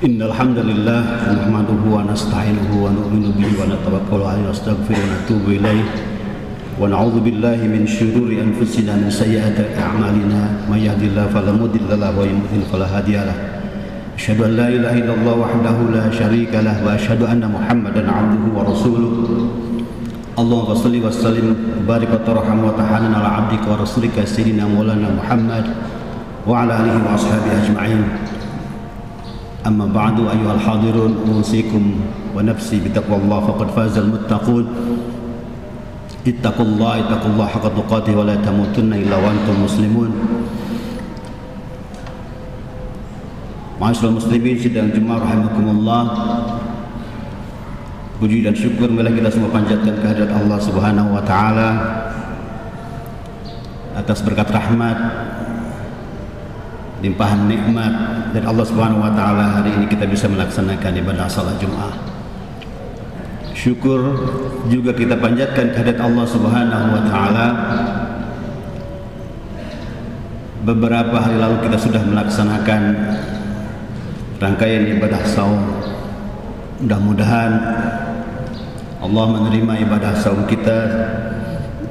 Innal hamdalillah nahmaduhu wa nasta'inuhu wa nu'minu bihi wa natawakkalu 'alaihi wa nastaghfiruhu wa natubu ilaihi wa na'udzu billahi min shururi anfusina min sayyiati a'malina may yahdihillahu fala mudilla lahu wa may yudlil fala hadiya lahu asyhadu an la ilaha illallah wahdahu la syarika lahu wa asyhadu anna muhammadan 'abduhu wa rasuluh. Allahumma shalli wa sallim wa barik wa tarham wa tahannana ala 'abdika wa rasulika sayyidina maulana Muhammad wa ala alihi wa ashabihi ajma'in. Amma ba'du ayyuhal hadirun, usikum wa nafsi bitaqwallah faqad fazal muttaqun. Ittaqullaha haqqa tuqatih wa la tamutunna illa wa antum muslimun. Ma'asyiral muslimin sidang Jumat rahimakumullah. Puji dan syukur marilah kita semua panjatkan kehadirat Allah Subhanahu wa taala atas berkat rahmat, limpahan nikmat dari Allah Subhanahu wa taala. Hari ini kita bisa melaksanakan ibadah salat Jumat. Syukur juga kita panjatkan kehadirat Allah Subhanahu wa taala. Beberapa hari lalu kita sudah melaksanakan rangkaian ibadah saum. Mudah-mudahan Allah menerima ibadah saum kita.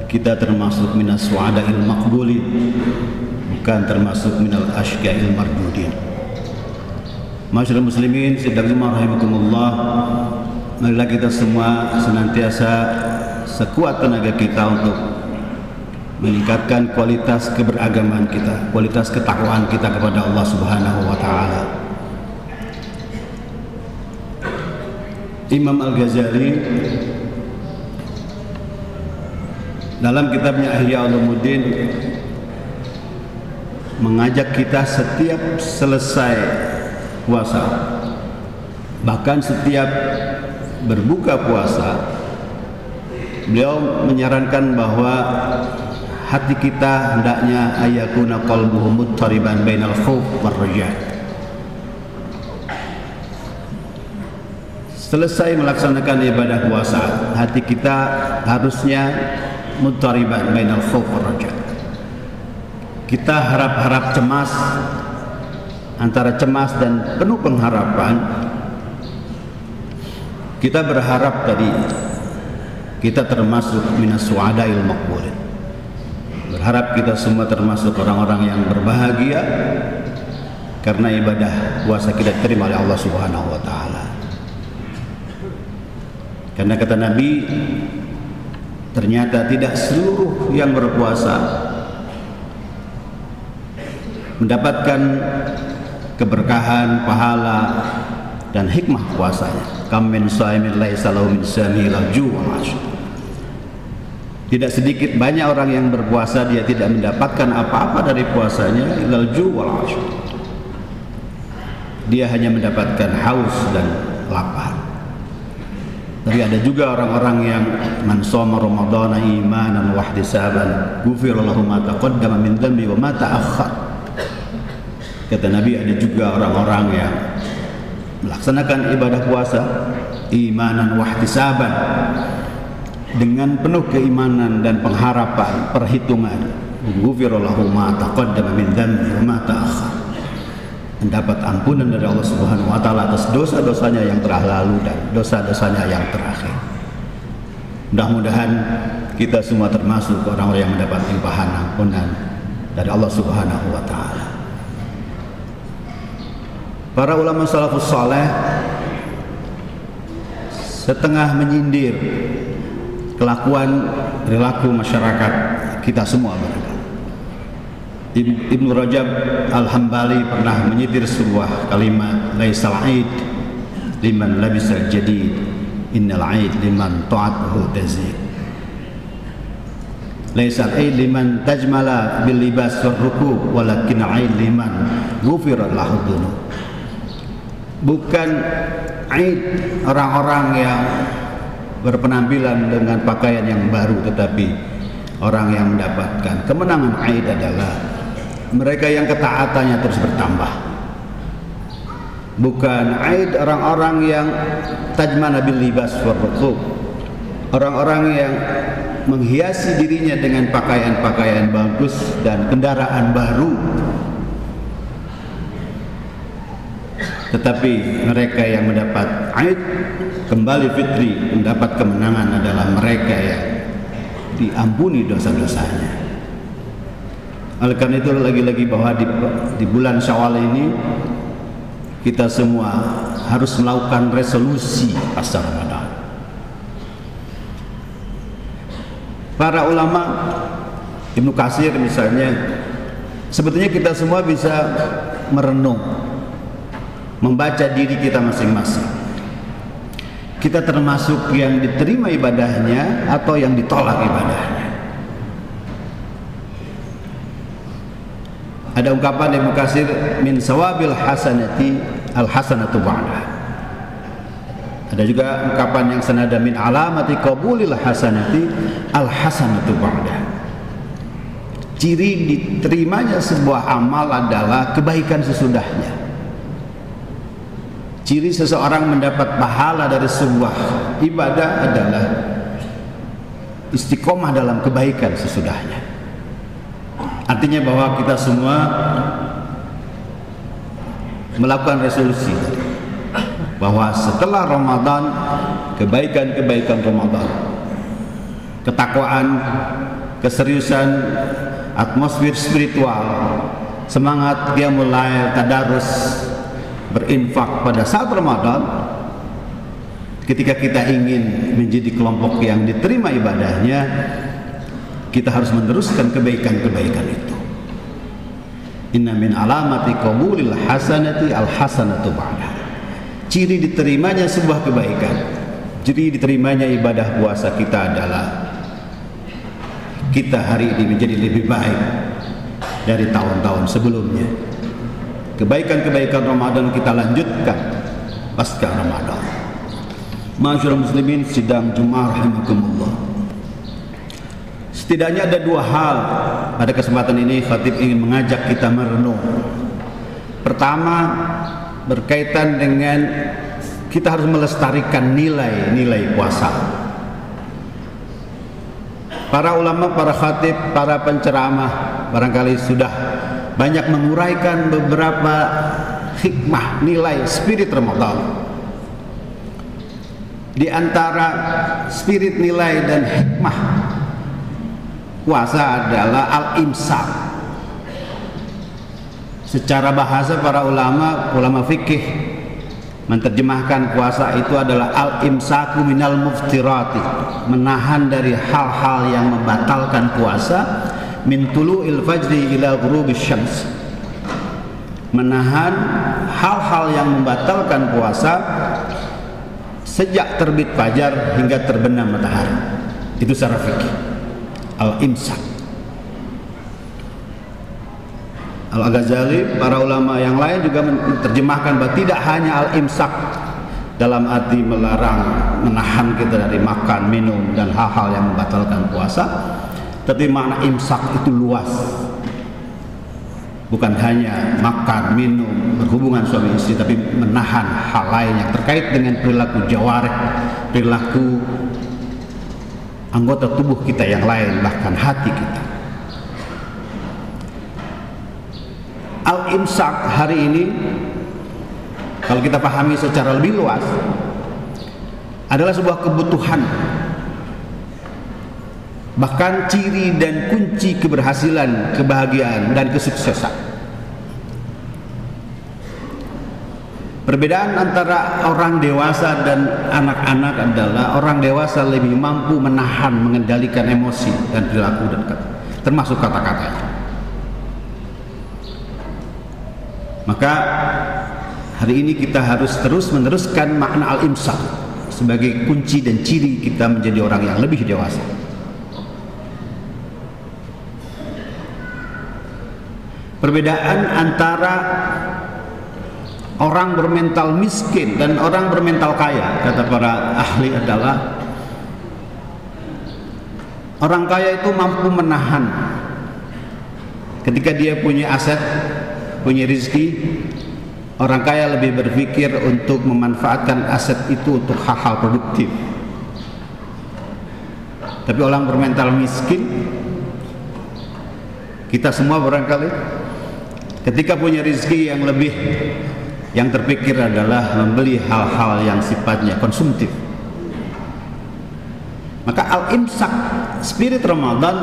Kita termasuk minas su'ada'il maqbulin, bukan termasuk minal ashqa'il mardudin. Masyarakat muslimin sidang Jumat rahimakumullah, marilah kita semua senantiasa sekuat tenaga kita untuk meningkatkan kualitas keberagaman kita, kualitas ketakwaan kita kepada Allah Subhanahu wa taala. Imam Al-Ghazali dalam kitabnya Ihya Ulumuddin mengajak kita setiap selesai puasa, bahkan setiap berbuka puasa, beliau menyarankan bahwa hati kita hendaknya ayakuna qalbuhu muttariban bainal khauf war raja. Selesai melaksanakan ibadah puasa, hati kita harusnya muttariban bainal khauf war raja. Kita harap-harap cemas, antara cemas dan penuh pengharapan. Kita berharap tadi kita termasuk minas su'ada'il maqbulin. Berharap kita semua termasuk orang-orang yang berbahagia karena ibadah puasa kita diterima oleh Allah Subhanahu wa taala. Karena kata Nabi, ternyata tidak seluruh yang berpuasa mendapatkan keberkahan, pahala dan hikmah puasanya. Kam min shaimin laisa lahu min siyamihi illa ju'un. Tidak sedikit banyak orang yang berpuasa dia tidak mendapatkan apa-apa dari puasanya illal ju'un. Dia hanya mendapatkan haus dan lapar. Tapi ada juga orang-orang yang man shoma ramadhana imanan wa ihtisaban ghufira lahu ma taqaddama min dhanbi wa ma ta'akhkhar. Kata Nabi, ada juga orang-orang yang melaksanakan ibadah puasa imanan wa ihtisaban, dengan penuh keimanan dan pengharapan, perhitungan, ghufira lahu ma taqaddama min dhanbi wa ma ta'akhkhar, mendapat ampunan dari Allah Subhanahu wa taala atas dosa-dosanya yang telah lalu dan dosa-dosanya yang terakhir. Mudah-mudahan kita semua termasuk orang-orang yang mendapat limpahan ampunan dari Allah Subhanahu wa taala. Para ulama salafus saleh setengah menyindir kelakuan perilaku masyarakat kita semua. Ibnu Rajab Al-Hambali pernah menyitir sebuah kalimat, laisal aid liman labisal jadid, innal aid liman ta'atuhu tazid. Laisal aid liman tajmala bil libas war ruku, walakin aid liman ghufira lahu dzunub. Bukan aid orang-orang yang berpenampilan dengan pakaian yang baru, tetapi orang yang mendapatkan kemenangan aid adalah mereka yang ketaatannya terus bertambah. Bukan aid orang-orang yang tajmana bil libas war ruku, orang-orang yang menghiasi dirinya dengan pakaian-pakaian bagus dan kendaraan baru, Tetapi mereka yang mendapat Aid kembali fitri, mendapat kemenangan adalah mereka yang diampuni dosa-dosanya. Oleh karena itu lagi-lagi bahwa di bulan Syawal ini kita semua harus melakukan resolusi pasca Ramadan. Para ulama, Ibnu Katsir misalnya, sebetulnya kita semua bisa merenung, membaca diri kita masing-masing. Kita termasuk yang diterima ibadahnya atau yang ditolak ibadahnya. Ada ungkapan Ibnu Katsir, min sawabil hasanati al hasanatu ba'dah. Ada juga ungkapan yang senada, min alamati qabulil hasanati al hasanatu ba'dah. Ciri diterimanya sebuah amal adalah kebaikan sesudahnya. Ciri seseorang mendapat pahala dari sebuah ibadah adalah istiqomah dalam kebaikan sesudahnya. Artinya bahwa kita semua melakukan resolusi bahwa setelah Ramadan, kebaikan-kebaikan Ramadan, ketakwaan, keseriusan, atmosfer spiritual, semangat qiyamul lail, tadarus, berinfak pada saat Ramadan, ketika kita ingin menjadi kelompok yang diterima ibadahnya, kita harus meneruskan kebaikan-kebaikan itu. Inna min alamati qabulil hasanati al hasanatu ba'dah. Ciri diterimanya sebuah kebaikan, ciri diterimanya ibadah puasa kita adalah kita hari ini menjadi lebih baik dari tahun-tahun sebelumnya. Kebaikan-kebaikan Ramadan kita lanjutkan pasca Ramadan. Ma'asyiral muslimin sidang Jumat rahimakumullah. Setidaknya ada dua hal pada kesempatan ini khatib ingin mengajak kita merenung. Pertama, berkaitan dengan kita harus melestarikan nilai-nilai puasa. Para ulama, para khatib, para penceramah barangkali sudah banyak menguraikan beberapa hikmah, nilai, spirit Ramadan. Di antara spirit, nilai, dan hikmah puasa adalah al-imsak. Secara bahasa para ulama fikih menerjemahkan puasa itu adalah al-imsaku minal muftirati, menahan dari hal-hal yang membatalkan puasa, min tulu'il fajri ila ghurubis syams, menahan hal-hal yang membatalkan puasa sejak terbit fajar hingga terbenam matahari. Itu secara fikih al-imsak. Al-Ghazali, para ulama yang lain juga menerjemahkan bahwa tidak hanya al-imsak dalam arti melarang, menahan kita dari makan, minum, dan hal-hal yang membatalkan puasa, tapi makna imsak itu luas. Bukan hanya makan, minum, berhubungan suami istri, tapi menahan hal lain yang terkait dengan perilaku jawarih, perilaku anggota tubuh kita yang lain, bahkan hati kita. Al-imsak hari ini, kalau kita pahami secara lebih luas, adalah sebuah kebutuhan, bahkan ciri dan kunci keberhasilan, kebahagiaan, dan kesuksesan. Perbedaan antara orang dewasa dan anak-anak adalah orang dewasa lebih mampu menahan, mengendalikan emosi dan perilaku, dan termasuk kata-katanya. Maka hari ini kita harus terus meneruskan makna al-imsak sebagai kunci dan ciri kita menjadi orang yang lebih dewasa. Perbedaan antara orang bermental miskin dan orang bermental kaya, kata para ahli, adalah orang kaya itu mampu menahan ketika dia punya aset, punya rezeki. Orang kaya lebih berpikir untuk memanfaatkan aset itu untuk hal-hal produktif. Tapi orang bermental miskin, kita semua barangkali ketika punya rezeki yang lebih yang terpikir adalah membeli hal-hal yang sifatnya konsumtif. Maka al-imsak, spirit Ramadan,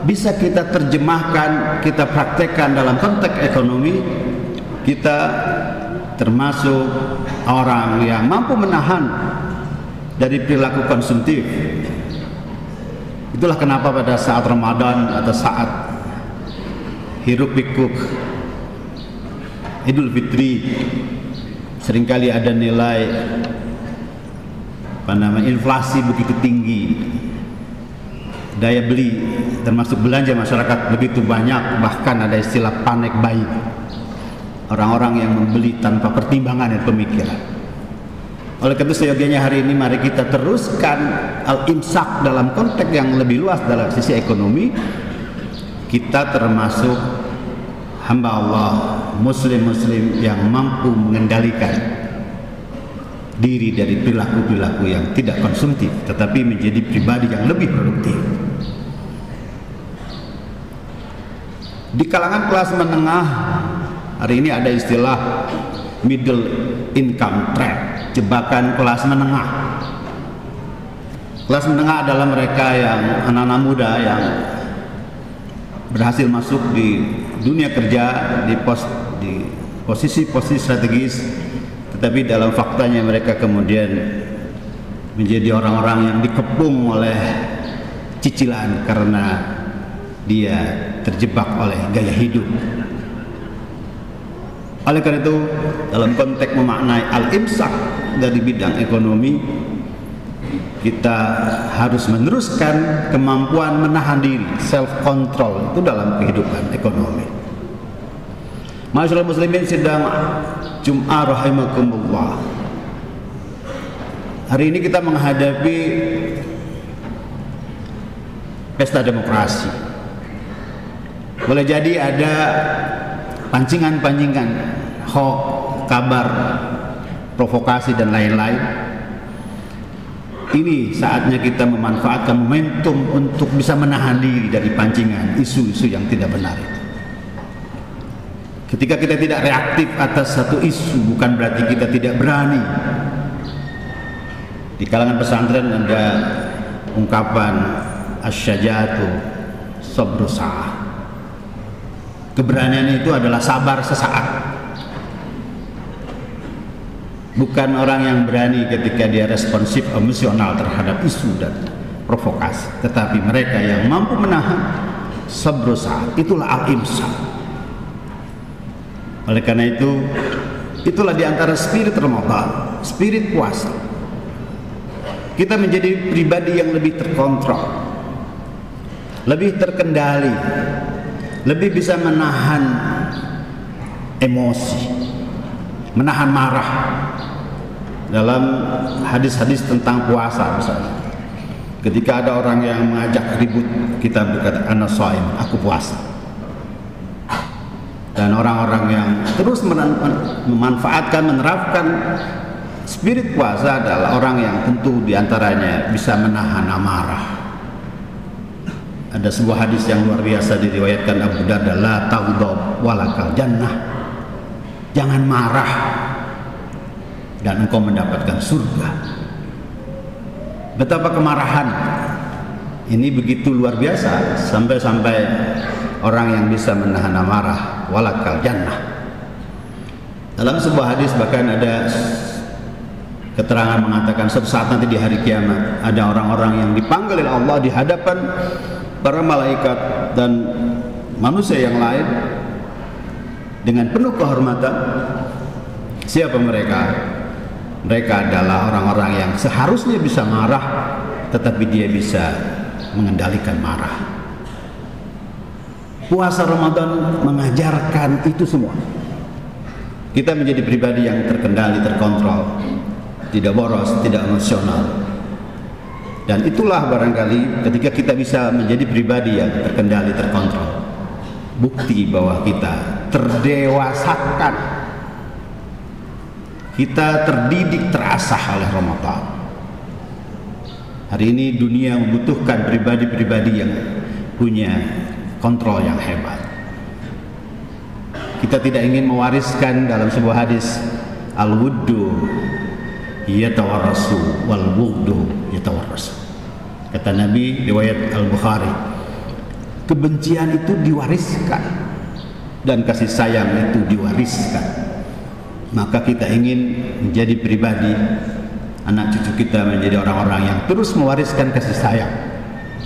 bisa kita terjemahkan, kita praktekkan dalam konteks ekonomi. Kita termasuk orang yang mampu menahan dari perilaku konsumtif. Itulah kenapa pada saat Ramadan atau saat hiruk pikuk Idul Fitri seringkali ada nilai inflasi begitu tinggi, daya beli termasuk belanja masyarakat begitu banyak, bahkan ada istilah panic buying, orang-orang yang membeli tanpa pertimbangan dan pemikiran. Oleh karena itu seyogianya hari ini mari kita teruskan al-imsak dalam konteks yang lebih luas dalam sisi ekonomi. Kita termasuk hamba Allah, muslim-muslim yang mampu mengendalikan diri dari perilaku-perilaku yang tidak konsumtif, tetapi menjadi pribadi yang lebih produktif. Di kalangan kelas menengah hari ini ada istilah middle income trap, jebakan kelas menengah. Kelas menengah adalah mereka yang anak-anak muda yang berhasil masuk di dunia kerja di posisi-posisi strategis, tetapi dalam faktanya mereka kemudian menjadi orang-orang yang dikepung oleh cicilan karena dia terjebak oleh gaya hidup. Oleh karena itu, dalam konteks memaknai al-imsak dari bidang ekonomi, kita harus meneruskan kemampuan menahan diri, self control itu dalam kehidupan ekonomi. Masyaallah muslimin sidang Jum'ah rahimakumullah. Hari ini kita menghadapi pesta demokrasi. Boleh jadi ada pancingan-pancingan, hoax, kabar, provokasi dan lain-lain. Ini saatnya kita memanfaatkan momentum untuk bisa menahan diri dari pancingan isu-isu yang tidak benar. Ketika kita tidak reaktif atas satu isu, bukan berarti kita tidak berani. Di kalangan pesantren ada ungkapan asyajatu sabru sa'ah. Keberanian itu adalah sabar sesaat. Bukan orang yang berani ketika dia responsif emosional terhadap isu dan provokasi, tetapi mereka yang mampu menahan sabru sa'at. Itulah al-imsak. Oleh karena itu, itulah diantara spirit Ramadan, spirit puasa. Kita menjadi pribadi yang lebih terkontrol, lebih terkendali, lebih bisa menahan emosi, menahan marah. Dalam hadis-hadis tentang puasa misalnya, ketika ada orang yang mengajak ribut, kita berkata ana shaim, aku puasa. Dan orang-orang yang terus memanfaatkan, menerapkan spirit puasa adalah orang yang tentu diantaranya bisa menahan amarah. Ada sebuah hadis yang luar biasa diriwayatkan Abu Darda, la taghdab walakal jannah. Jangan marah dan engkau mendapatkan surga. Betapa kemarahan ini begitu luar biasa sampai-sampai orang yang bisa menahan amarah walakal jannah. Dalam sebuah hadis bahkan ada keterangan mengatakan suatu saat nanti di hari kiamat ada orang-orang yang dipanggil oleh Allah di hadapan para malaikat dan manusia yang lain dengan penuh kehormatan. Siapa mereka? Mereka adalah orang-orang yang seharusnya bisa marah, tetapi dia bisa mengendalikan marah. Puasa Ramadan mengajarkan itu semua. Kita menjadi pribadi yang terkendali, terkontrol, tidak boros, tidak emosional. Dan itulah barangkali ketika kita bisa menjadi pribadi yang terkendali, terkontrol, bukti bahwa kita terdewasakan, kita terdidik, terasah oleh Ramadan. Hari ini dunia membutuhkan pribadi-pribadi yang punya kontrol yang hebat. Kita tidak ingin mewariskan dalam sebuah hadis al-wuddu yatawarrasu wal bughdu yatawarrasu. Kata Nabi riwayat Al-Bukhari, kebencian itu diwariskan dan kasih sayang itu diwariskan. Maka kita ingin menjadi pribadi, anak cucu kita menjadi orang-orang yang terus mewariskan kasih sayang,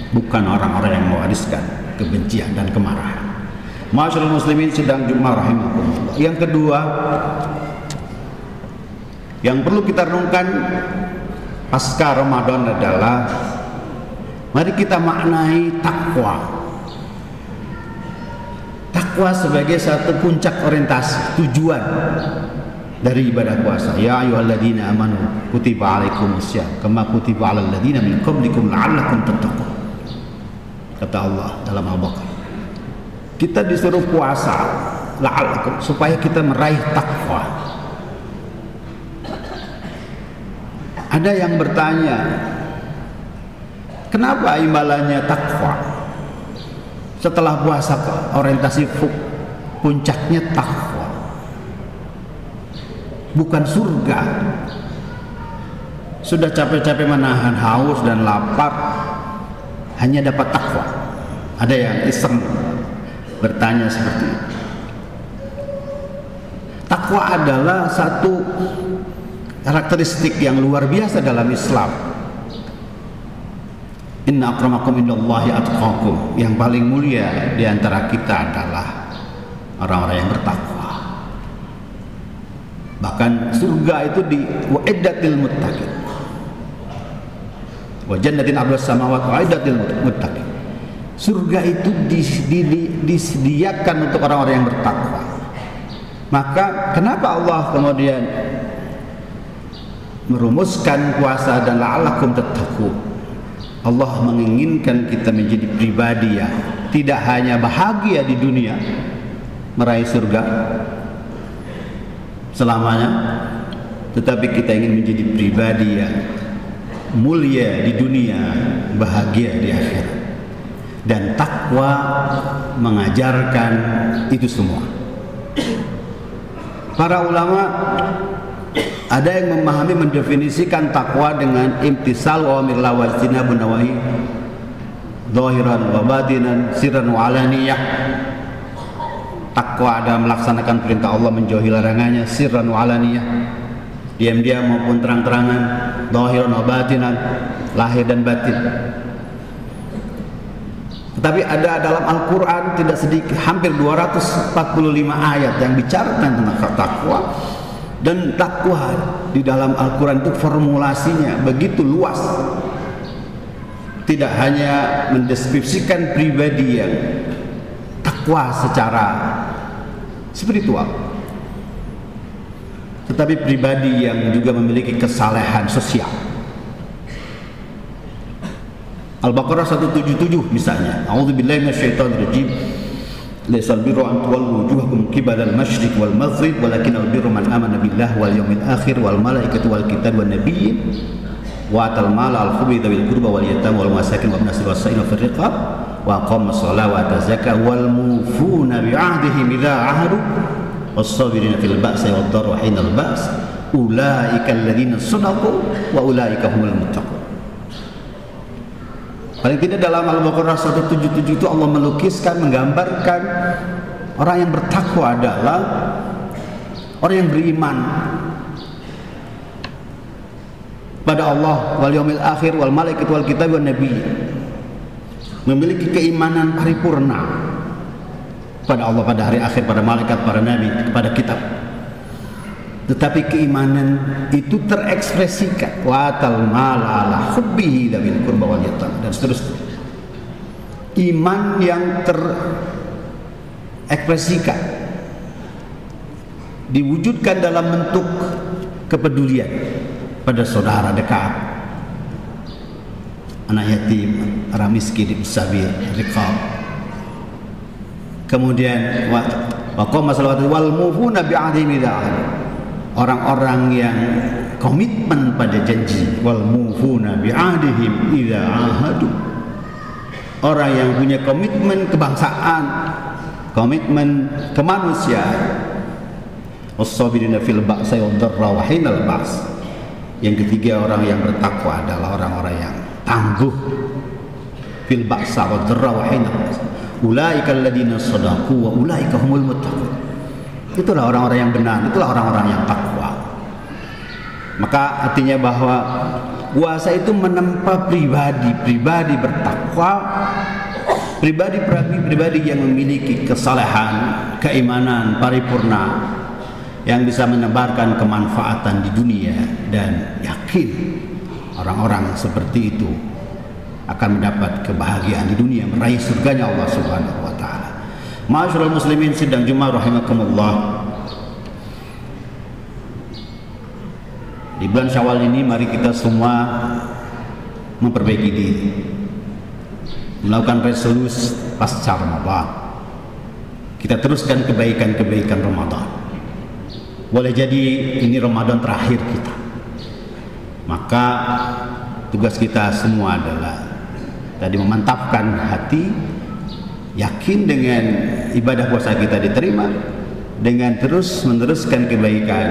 bukan orang-orang yang mewariskan kebencian dan kemarahan. Masyaallah muslimin sedang Jumat rahimakumullah. Yang kedua yang perlu kita renungkan pasca Ramadan adalah mari kita maknai takwa. Takwa sebagai satu puncak orientasi, tujuan dari ibadah puasa. Ya ayyuhalladzina amanu kutiba alaikumussyam kama kutiba alal ladzina min qablikum la'allakum tattaqun. Kata Allah dalam Al-Baqarah. Kita disuruh puasa la'allakum, supaya kita meraih takwa. Ada yang bertanya, kenapa imbalannya takwa? Setelah puasa orientasi puncaknya takwa, bukan surga. Sudah capek-capek menahan haus dan lapar, hanya dapat takwa. Ada yang iseng bertanya seperti itu. Takwa adalah satu karakteristik yang luar biasa dalam Islam. Inna akramakum indallahi atqakum. Yang paling mulia di antara kita adalah orang-orang yang bertakwa. Bahkan surga itu di wa'iddatil muttaqin. Wa jannatin 'arduhas samawati wa'iddatil muttaqin. Surga itu disediakan untuk orang-orang yang bertakwa. Maka kenapa Allah kemudian merumuskan puasa dan la'allakum tattaqun? Allah menginginkan kita menjadi pribadi yang tidak hanya bahagia di dunia, meraih surga selamanya, tetapi kita ingin menjadi pribadi yang mulia di dunia, bahagia di akhirat. Dan takwa mengajarkan itu semua. Para ulama ada yang memahami, mendefinisikan takwa dengan imtisal wa amirlah wa ijtinabun nawahi, zahiran wa batinan, sirran wa alaniyah. Takwa adalah melaksanakan perintah Allah, menjauhi larangannya, sirran wa alaniyah, diam-diam maupun terang-terangan, zahiran wa batinan, lahir dan batin. Tetapi ada dalam Al-Quran tidak sedikit, hampir 245 ayat yang bicara tentang takwa. Dan takwa di dalam Al-Quran itu formulasinya begitu luas. Tidak hanya mendeskripsikan pribadi yang takwa secara spiritual, tetapi pribadi yang juga memiliki kesalehan sosial. Al-Baqarah 177 misalnya, a'udzubillahi minasyaitonirrajim. Laisal birru an tuwallu wujuhakum qibala al-masyriq wal maghrib walakinnal birru man amana billahi wal yawmil akhir wal malaikati wal kitabi wan nabiyyin wa atal mala al khubri dzil qurba wal yatama wal masakin wa ibnas sabil wa fir riqab wa aqama sholata wa ata zakata wal mufuna bi 'ahdihim idza 'ahadu was sabirina fil ba'si wad dharri hinal ba's ulaika alladziina shadaqu wa ulaika humul muttaqun. Paling tidak dalam Al-Baqarah 177 itu Allah melukiskan, menggambarkan orang yang bertakwa adalah orang yang beriman pada Allah wal yaumil akhir wal malaikat wal kitab wan nabi, memiliki keimanan paripurna pada Allah, pada hari akhir, pada malaikat, para nabi, kepada kitab. Tetapi keimanan itu terekspresikan watal mala ala hubbihi dzil qurba wal yatama dan seterusnya. Iman yang terekspresikan diwujudkan dalam bentuk kepedulian pada saudara dekat, anak yatim, orang miskin, sabil, riqab. Kemudian wa qama salawatu wal mufuna bi 'ahdihim idza 'ahadu, orang-orang yang komitmen pada janji, wal mufuna bi 'ahdihim idza 'ahadu, orang yang punya komitmen kebangsaan, komitmen kemanusiaan, was-sabirina fil ba'sa wad dharra wa hinal ba's. Yang ketiga, orang yang bertakwa adalah orang-orang yang tangguh fil ba'sa wad dharra wa hinal ba's. Ulaika alladziina shadaqu wa ulaika humul muttaqun. Itulah orang-orang yang benar, itulah orang-orang yang takwa. Maka artinya bahwa puasa itu menempa pribadi bertakwa, pribadi yang memiliki kesalehan, keimanan paripurna, yang bisa menebarkan kemanfaatan di dunia, dan yakin orang-orang seperti itu akan mendapat kebahagiaan di dunia, meraih surganya Allah Subhanahu wa taala. Ma'asyiral muslimin sidang Jumat rahimakumullah. Di bulan Syawal ini mari kita semua memperbaiki diri, melakukan resolusi pasca Ramadan. Kita teruskan kebaikan-kebaikan Ramadan. Boleh jadi ini Ramadan terakhir kita. Maka tugas kita semua adalah tadi memantapkan hati, yakin dengan ibadah puasa kita diterima, dengan terus meneruskan kebaikan,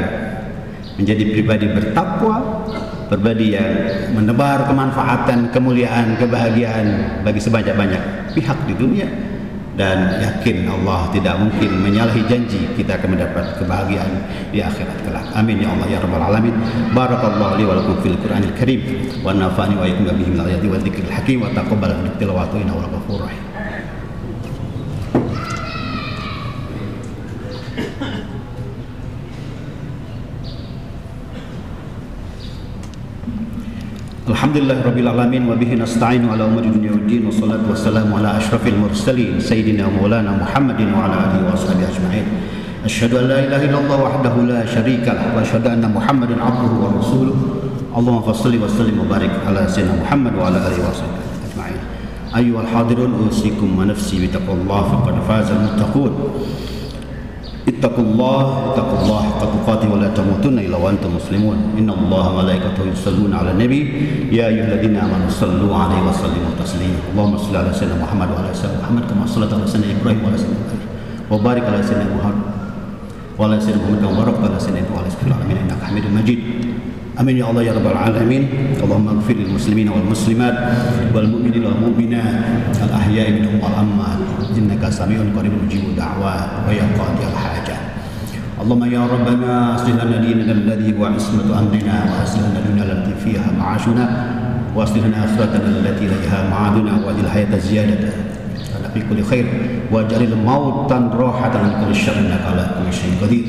menjadi pribadi bertakwa, pribadi yang menebar kemanfaatan, kemuliaan, kebahagiaan bagi sebanyak-banyak pihak di dunia, dan yakin Allah tidak mungkin menyalahi janji, kita akan mendapat kebahagiaan di akhirat kelak. Amin ya Allah ya rabbal alamin. Barakallahu li wa lakum fil Qur'anil Karim wa nafa'ani wa iyyakum bihi minal ayati wa dzikril hakim wa taqabbal minna tilawatahu innahu ghafurur rahim. Alhamdulillah rabbil alamin wa bihi nasta'inu ala umuri dunya waddin wa salatu wassalamu ala asyrafil mursalin sayyidina maulana Muhammadin wa ala alihi wa sahbihi ajma'in. Asyhadu an la ilaha illallah wahdahu la syarika lah wa asyhadu anna Muhammadan abduhu wa rasuluh. Allahumma shalli wa sallim wa barik ala sayyidina Muhammad wa ala alihi wa sahbihi ajma'in. Ayyuhal hadirun usikum wa nafsi bi taqwallah faqad faza al muttaqun. Ittaqullah haqqa tuqatih wa la tamutunna illa wa antum muslimun. Innallaha wa malaikatahu yusholluna 'alan nabi ya ayyuhalladzina amanu shallu 'alaihi wa sallimu taslima. Allahumma shalli 'ala sayyidina Muhammad wa 'ala sayyidina Muhammad kama shallaita 'ala sayyidina Ibrahim wa 'ala sayyidina Ibrahim wa barik 'ala sayyidina Muhammad wa 'ala sayyidina Muhammad kama barakta 'ala sayyidina Ibrahim wa 'ala sayyidina Ibrahim innaka Hamidum Majid. Amin ya Allah ya rabbal alamin. Allahumma ighfir lil muslimina wal muslimat wal mu'minina wal mu'minat al ahya'i minhum wal amwat innaka sami'un qaribun mujibud da'wat wa ya qadiyal hajat. Allahumma ya rabbana aslih lana dinana alladhi huwa ismatu amrina wa aslih lana dunyana allati fiha ma'ashuna wa aslih lana akhiratana allati ilayha ma'aduna wa adil hayata ziyadatan lana fi kulli khair wa jalil mautan rahatan min kulli syarrin innaka ala kulli syai'in qadir.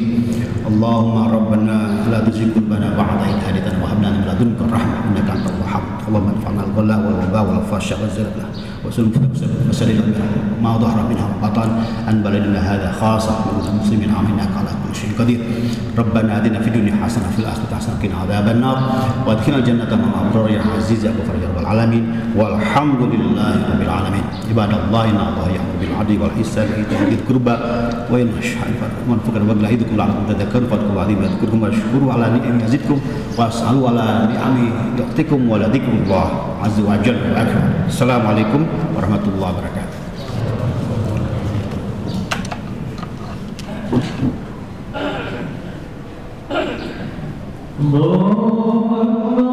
Allahumma rabbana la tuzigh qulubana ba'da idh hadaytana wa hab lana min ladunka rahmah innaka antal wahhab. Allahumma anfa'na al-ghalla wal waba wal fahsya wal zalala wa sallim ma dhahara minha wa batan an baladina hadha khassa wa lil muslimin innaka ala kulli syai'in qadir. Rabbana atina fid dunya hasanah fil akhirati hasanah wa qina adzaban nar wa adkhilna jannata ma'al abrar ya aziz ya ghafur ya rabbal alamin walhamdulillahi rabbil alamin. Ibadallah inna Allaha ya'muru bil 'adli wal ihsani wa ita'i dzil qurba wa yanha 'anil fahsya'i wal munkari wa ya'idukum la'allakum tadhakkarun. Fadhkuru yadhkurkum washkuru ala ni'ami yazidkum was'alu ala ni'ami yu'tikum wa la dzikrullah azza wa jalla wa akbar. Assalamualaikum warahmatullahi wabarakatuh. Allahu Akbar.